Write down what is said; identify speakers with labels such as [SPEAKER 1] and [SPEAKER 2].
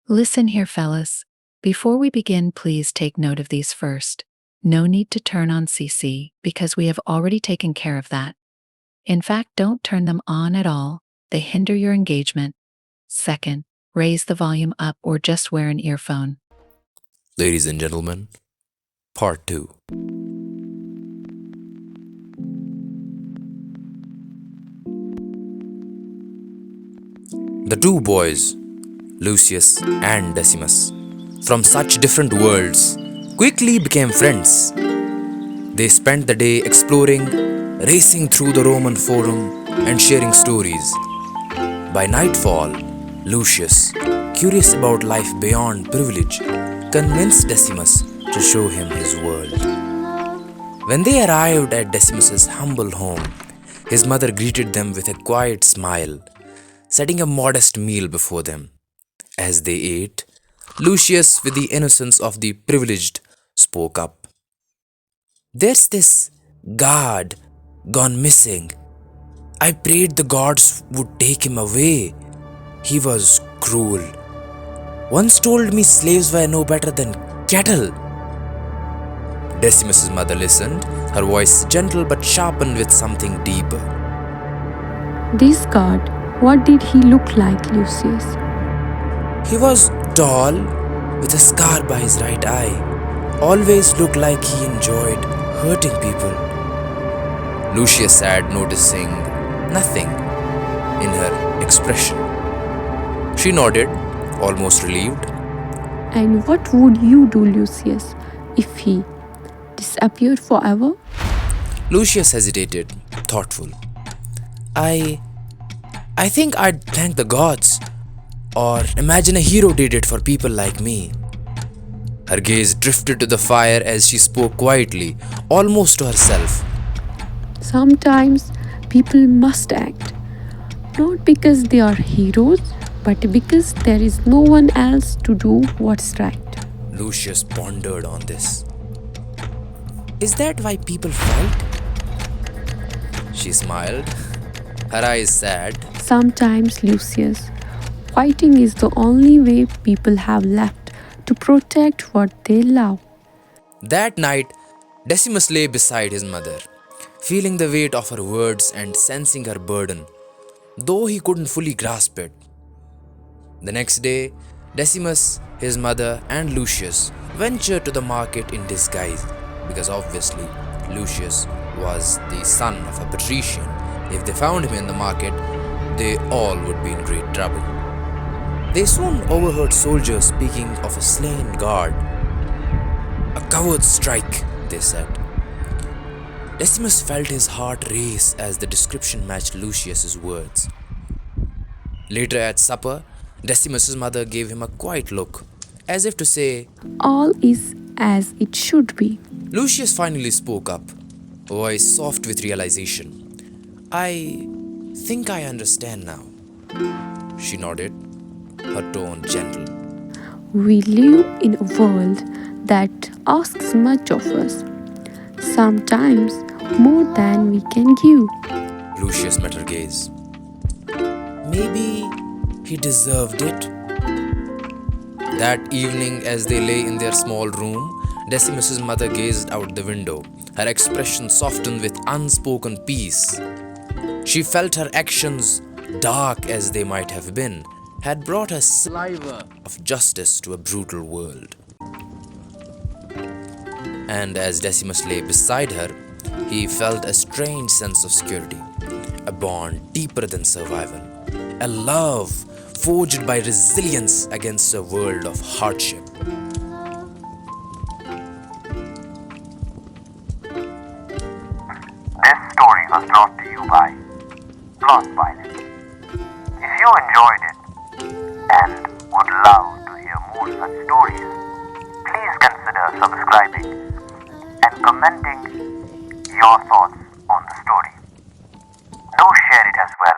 [SPEAKER 1] Listen here, fellas. Before we begin, please take note of these first. No need to turn on CC because we have already taken care of that. In fact, don't turn them on at all. They hinder your engagement. Second, raise the volume up or just wear an earphone.
[SPEAKER 2] Ladies and gentlemen, Part 2. The two boys, Lucius and Decimus, from such different worlds, quickly became friends. They spent the day exploring, racing through the Roman Forum, and sharing stories. By nightfall, Lucius, curious about life beyond privilege, convinced Decimus to show him his world. When they arrived at Decimus's humble home, his mother greeted them with a quiet smile, setting a modest meal before them. As they ate, Lucius, with the innocence of the privileged, spoke up. "There's this guard gone missing. I prayed the gods would take him away. He was cruel. Once told me slaves were no better than cattle." Decimus's mother listened, her voice gentle but sharpened with something deeper.
[SPEAKER 3] This god, what did he look like, Lucius?
[SPEAKER 2] He was tall, with a scar by his right eye. Always looked like he enjoyed hurting people. Lucius said, noticing nothing in her expression. She nodded, almost relieved.
[SPEAKER 3] And what would you do, Lucius, if he disappeared forever?
[SPEAKER 2] Lucius hesitated, thoughtful. I think I'd thank the gods, or imagine a hero did it for people like me. Her gaze drifted to the fire as she spoke quietly, almost to herself.
[SPEAKER 3] Sometimes people must act, not because they are heroes, but because there is no one else to do what's right.
[SPEAKER 2] Lucius pondered on this. Is that why people fight? She smiled, her eyes sad.
[SPEAKER 3] Sometimes, Lucius, fighting is the only way people have left to protect what they love.
[SPEAKER 2] That night, Decimus lay beside his mother, feeling the weight of her words and sensing her burden, though he couldn't fully grasp it. The next day, Decimus, his mother, and Lucius ventured to the market in disguise, because obviously Lucius was the son of a patrician. If they found him in the market, they all would be in great trouble. They soon overheard soldiers speaking of a slain guard. "A coward strike," they said. Decimus felt his heart race as the description matched Lucius's words. Later at supper, Decimus's mother gave him a quiet look, as if to say,
[SPEAKER 3] All is as it should be.
[SPEAKER 2] Lucius finally spoke up, a voice soft with realization. "I think I understand now." She nodded, her tone gentle.
[SPEAKER 3] We live in a world that asks much of us, sometimes more than we can give.
[SPEAKER 2] Lucius met her gaze. Maybe he deserved it. That evening, as they lay in their small room, Decimus's mother gazed out the window, her expression softened with unspoken peace. She felt her actions, dark as they might have been, had brought a sliver of justice to a brutal world. And as Decimus lay beside her, he felt a strange sense of security, a bond deeper than survival, a love forged by resilience against a world of hardship.
[SPEAKER 4] This story was brought to you by PlotPilot. If you enjoyed it and would love to hear more such stories, please consider subscribing and commenting your thoughts on the story. Do share it as well.